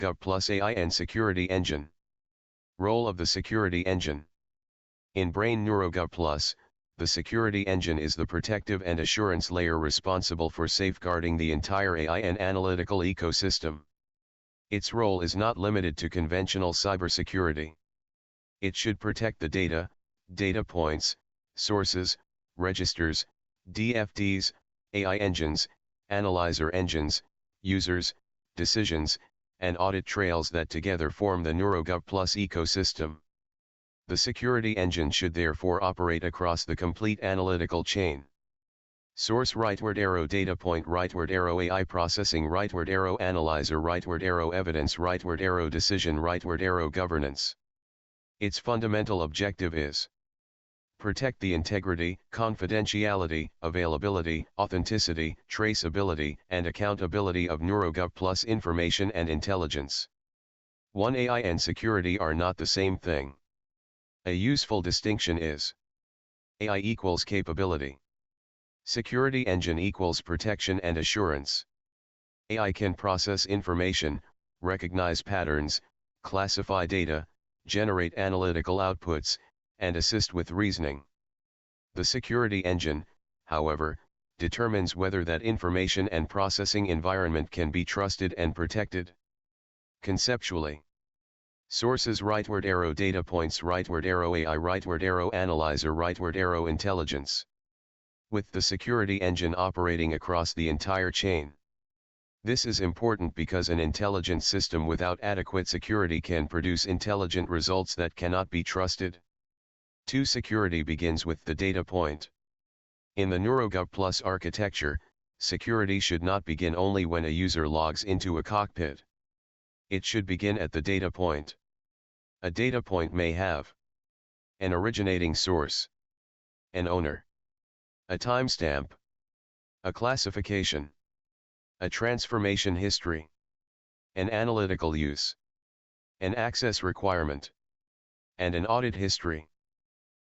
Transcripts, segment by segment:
NeuroGov Plus AI and Security Engine. Role of the Security Engine. In Brain NeuroGov Plus, the Security Engine is the protective and assurance layer responsible for safeguarding the entire AI and analytical ecosystem. Its role is not limited to conventional cybersecurity. It should protect the data, data points, sources, registers, DFDs, AI engines, analyzer engines, users, decisions, and audit trails that together form the NeuroGov Plus ecosystem. The security engine should therefore operate across the complete analytical chain. Source rightward arrow, data point rightward arrow, AI processing rightward arrow, analyzer rightward arrow, evidence rightward arrow, decision rightward arrow, governance. Its fundamental objective is protect the integrity, confidentiality, availability, authenticity, traceability, and accountability of NeuroGov Plus information and intelligence. AI and security are not the same thing. A useful distinction is AI equals capability. Security engine equals protection and assurance. AI can process information, recognize patterns, classify data, generate analytical outputs, and assist with reasoning. The security engine, however, determines whether that information and processing environment can be trusted and protected. Conceptually, sources rightward arrow, data points rightward arrow, AI rightward arrow, analyzer rightward arrow, intelligence. With the security engine operating across the entire chain. This is important because an intelligent system without adequate security can produce intelligent results that cannot be trusted. Security begins with the data point. In the NeuroGov Plus architecture, security should not begin only when a user logs into a cockpit. It should begin at the data point. A data point may have an originating source, an owner, a timestamp, a classification, a transformation history, an analytical use, an access requirement, and an audit history.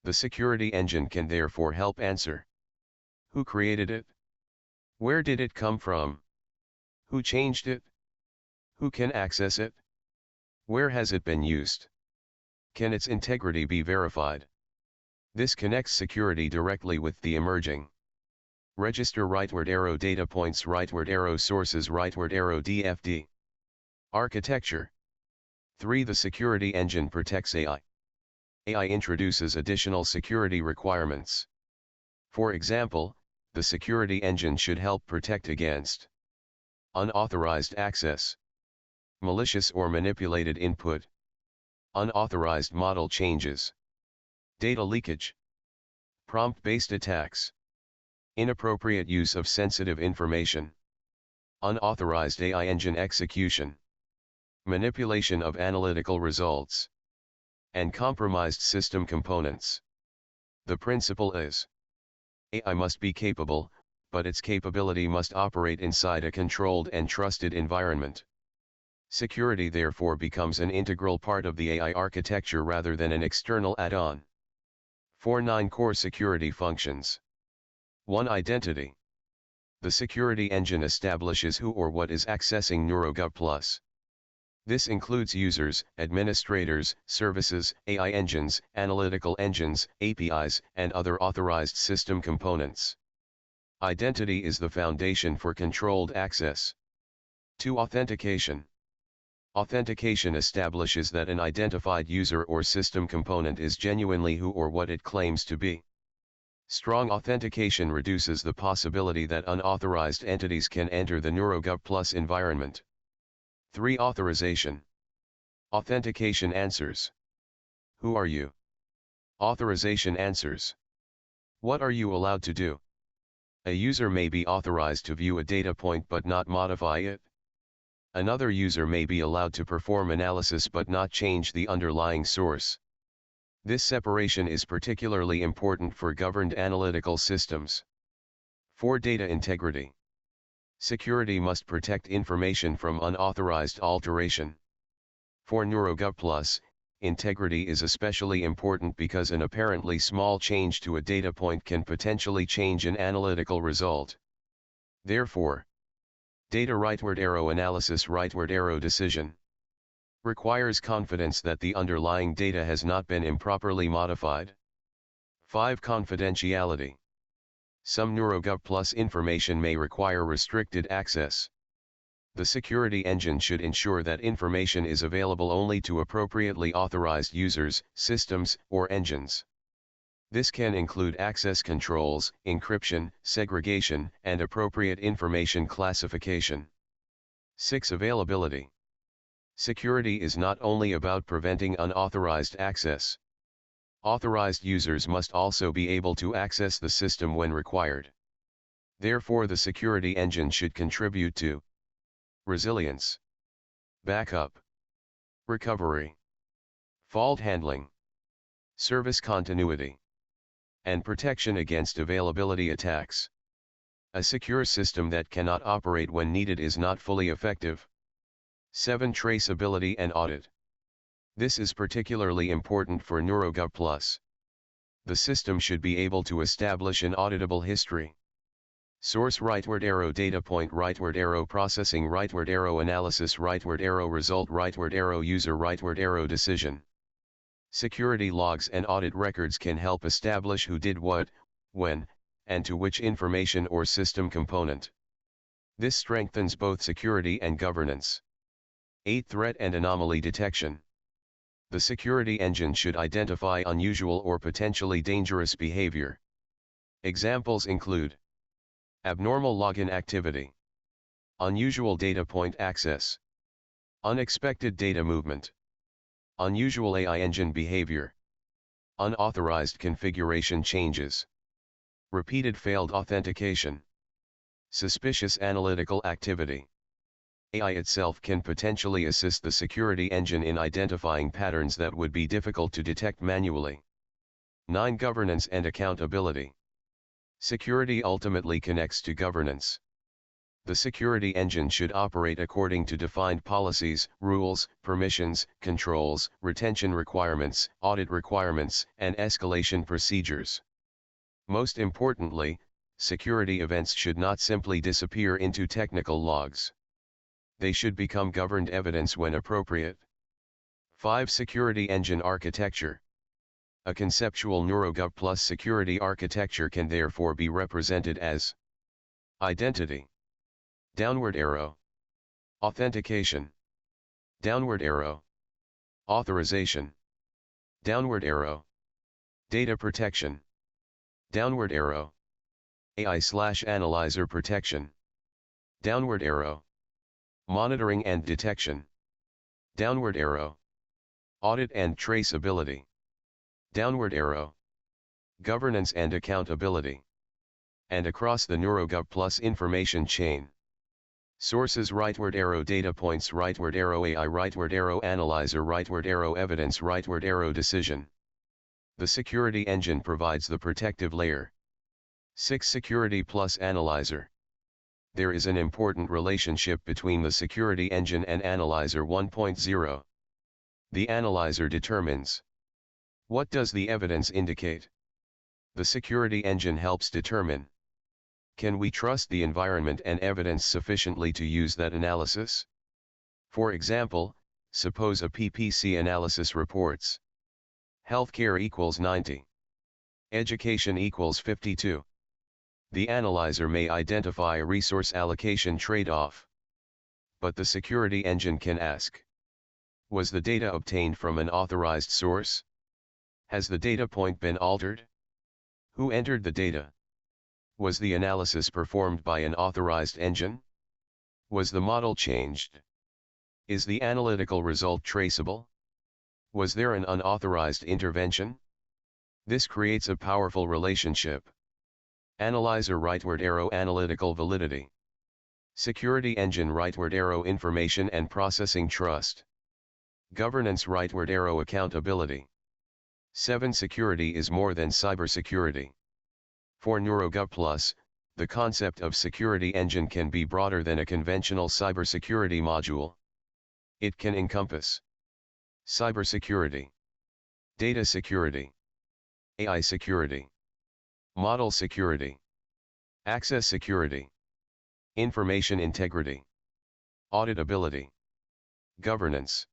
The security engine can therefore help answer: who created it? Where did it come from? Who changed it? Who can access it? Where has it been used? Can its integrity be verified? This connects security directly with the emerging register rightward arrow, data points rightward arrow, sources rightward arrow, DFD. Architecture. 3. The security engine protects AI. AI introduces additional security requirements. For example, the security engine should help protect against unauthorized access, malicious or manipulated input, unauthorized model changes, data leakage, prompt-based attacks, inappropriate use of sensitive information, unauthorized AI engine execution, manipulation of analytical results, and compromised system components. The principle is: AI must be capable, but its capability must operate inside a controlled and trusted environment. Security therefore becomes an integral part of the AI architecture rather than an external add-on. 9 core security functions. 1. Identity. The security engine establishes who or what is accessing NeuroGov Plus. This includes users, administrators, services, AI engines, analytical engines, APIs, and other authorized system components. Identity is the foundation for controlled access. 2. Authentication. Authentication establishes that an identified user or system component is genuinely who or what it claims to be. Strong authentication reduces the possibility that unauthorized entities can enter the NeuroGov Plus environment. 3. Authorization. Authentication answers: who are you? Authorization answers: what are you allowed to do? A user may be authorized to view a data point but not modify it. Another user may be allowed to perform analysis but not change the underlying source. This separation is particularly important for governed analytical systems. 4. Data integrity. Security must protect information from unauthorized alteration. For NeuroGov Plus, integrity is especially important because an apparently small change to a data point can potentially change an analytical result. Therefore, data rightward arrow, analysis rightward arrow, decision. Requires confidence that the underlying data has not been improperly modified. 5. Confidentiality. Some NeuroGov Plus information may require restricted access. The security engine should ensure that information is available only to appropriately authorized users, systems, or engines. This can include access controls, encryption, segregation, and appropriate information classification. 6. Availability. Security is not only about preventing unauthorized access. Authorized users must also be able to access the system when required. Therefore, the security engine should contribute to resilience, backup, recovery, fault handling, service continuity, and protection against availability attacks. A secure system that cannot operate when needed is not fully effective. 7. Traceability and audit. This is particularly important for NeuroGov Plus. The system should be able to establish an auditable history. Source rightward arrow, data point rightward arrow, processing rightward arrow, analysis rightward arrow, result rightward arrow, user rightward arrow, decision. Security logs and audit records can help establish who did what, when, and to which information or system component. This strengthens both security and governance. 8. Threat and anomaly detection. The security engine should identify unusual or potentially dangerous behavior. Examples include abnormal login activity, unusual data point access, unexpected data movement, unusual AI engine behavior, unauthorized configuration changes, repeated failed authentication, suspicious analytical activity. AI itself can potentially assist the security engine in identifying patterns that would be difficult to detect manually. 9. Governance and accountability. Security ultimately connects to governance. The security engine should operate according to defined policies, rules, permissions, controls, retention requirements, audit requirements, and escalation procedures. Most importantly, security events should not simply disappear into technical logs. They should become governed evidence when appropriate. 5. Security engine architecture. A conceptual NeuroGov Plus security architecture can therefore be represented as identity, downward arrow, authentication, downward arrow, authorization, downward arrow, data protection, downward arrow, AI/analyzer protection, downward arrow, monitoring and detection, downward arrow, audit and traceability, downward arrow, governance and accountability, and across the NeuroGov Plus information chain. Sources rightward arrow, data points rightward arrow, AI rightward arrow, analyzer rightward arrow, evidence rightward arrow, decision. The security engine provides the protective layer. 6. Security plus analyzer. There is an important relationship between the security engine and Analyzer 1.0. The analyzer determines. What does the evidence indicate? The security engine helps determine. Can we trust the environment and evidence sufficiently to use that analysis? For example, suppose a PPC analysis reports healthcare equals 90. Education equals 52. The analyzer may identify a resource allocation trade-off. But the security engine can ask: was the data obtained from an authorized source? Has the data point been altered? Who entered the data? Was the analysis performed by an authorized engine? Was the model changed? Is the analytical result traceable? Was there an unauthorized intervention? This creates a powerful relationship. Analyzer rightward arrow, analytical validity. Security engine rightward arrow, information and processing trust. Governance rightward arrow, accountability. 7. Security is more than cybersecurity. For NeuroGov Plus, the concept of security engine can be broader than a conventional cybersecurity module. It can encompass cybersecurity, data security, AI security, model security, access security, information integrity, auditability, governance,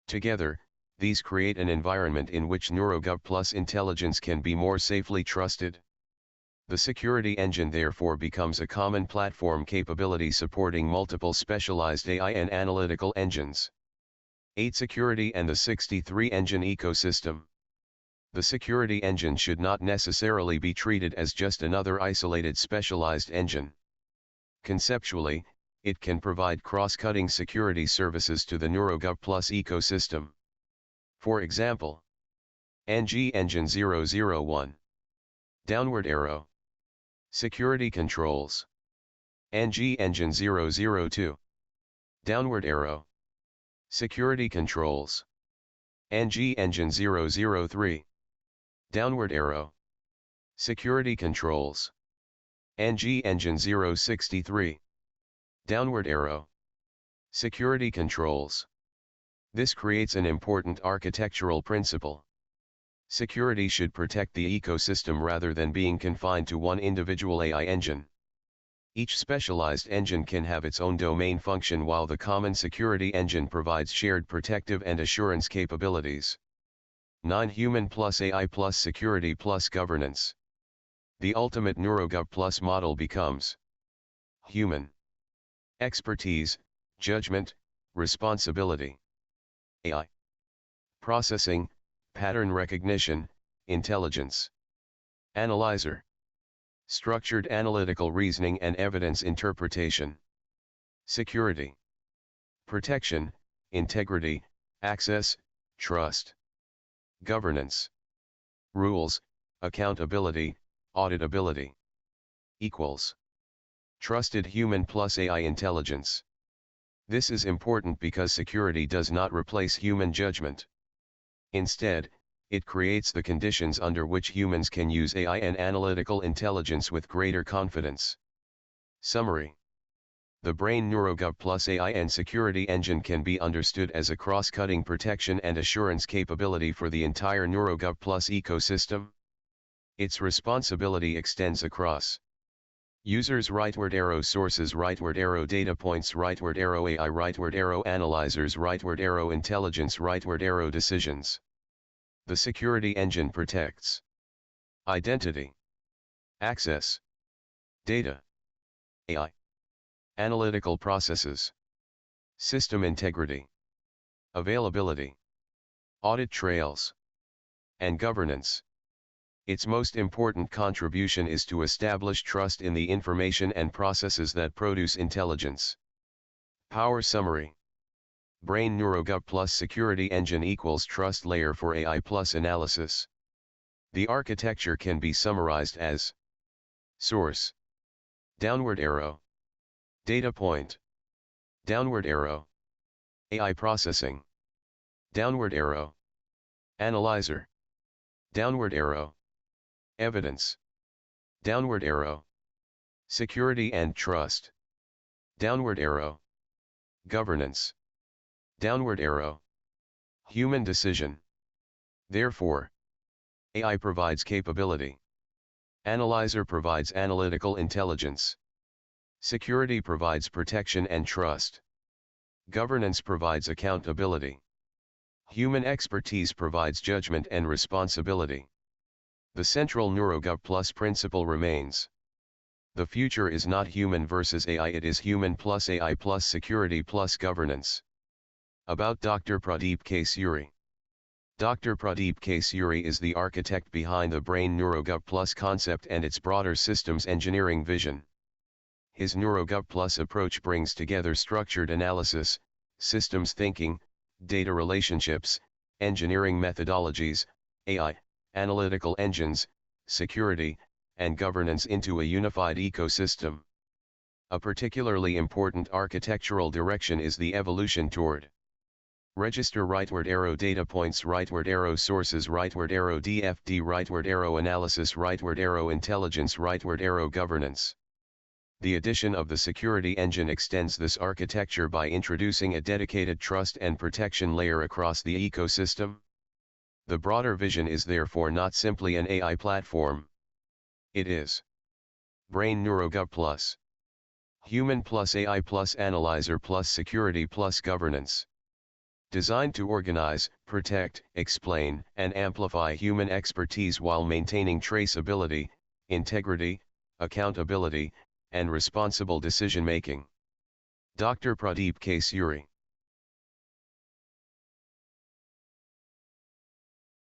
Together, these create an environment in which NeuroGov Plus intelligence can be more safely trusted. The security engine therefore becomes a common platform capability supporting multiple specialized AI and analytical engines. 8. Security and the 63 engine ecosystem. The security engine should not necessarily be treated as just another isolated specialized engine. Conceptually, it can provide cross-cutting security services to the NeuroGov Plus ecosystem. For example, NG Engine 001. Downward arrow. Security controls. NG Engine 002. Downward arrow. Security controls. NG Engine 003. Downward arrow. Security controls. NG Engine 063. Downward arrow. Security controls. This creates an important architectural principle. Security should protect the ecosystem rather than being confined to one individual AI engine. Each specialized engine can have its own domain function while the common security engine provides shared protective and assurance capabilities. 9. Human plus AI plus security plus governance. The ultimate NeuroGov Plus model becomes human expertise, judgment, responsibility. AI processing, pattern recognition, intelligence. Analyzer structured analytical reasoning and evidence interpretation. Security protection, integrity, access, trust. Governance rules, accountability, auditability. Equals trusted human plus AI intelligence. This is important because security does not replace human judgment. Instead, it creates the conditions under which humans can use AI and analytical intelligence with greater confidence. Summary. The Brain NeuroGov Plus AI and security engine can be understood as a cross-cutting protection and assurance capability for the entire NeuroGov Plus ecosystem. Its responsibility extends across users rightward arrow, sources rightward arrow, data points rightward arrow, AI rightward arrow, analyzers rightward arrow, intelligence rightward arrow, decisions. The security engine protects identity, access, data, AI, analytical processes, system integrity, availability, audit trails, and governance. Its most important contribution is to establish trust in the information and processes that produce intelligence. Power summary. Brain NeuroGov Plus security engine equals trust layer for AI plus analysis. The architecture can be summarized as source, downward arrow, data point, downward arrow, AI processing, downward arrow, analyzer, downward arrow, evidence, downward arrow, security and trust, downward arrow, governance, downward arrow, human decision. Therefore, AI provides capability. Analyzer provides analytical intelligence. Security provides protection and trust. Governance provides accountability. Human expertise provides judgment and responsibility. The central NeuroGov Plus principle remains. The future is not human versus AI, it is human plus AI plus security plus governance. About Dr. Pradeep K. Suri. Dr. Pradeep K. Suri is the architect behind the Brain NeuroGov Plus concept and its broader systems engineering vision. His NeuroGov Plus approach brings together structured analysis, systems thinking, data relationships, engineering methodologies, AI, analytical engines, security, and governance into a unified ecosystem. A particularly important architectural direction is the evolution toward register rightward arrow, data points rightward arrow, sources rightward arrow, DFD rightward arrow, analysis rightward arrow, intelligence rightward arrow, governance. The addition of the security engine extends this architecture by introducing a dedicated trust and protection layer across the ecosystem. The broader vision is therefore not simply an AI platform. It is Brain NeuroGov Plus, human plus AI plus analyzer plus security plus governance. Designed to organize, protect, explain, and amplify human expertise while maintaining traceability, integrity, accountability, and responsible decision-making. Dr. Pradeep K. Suri.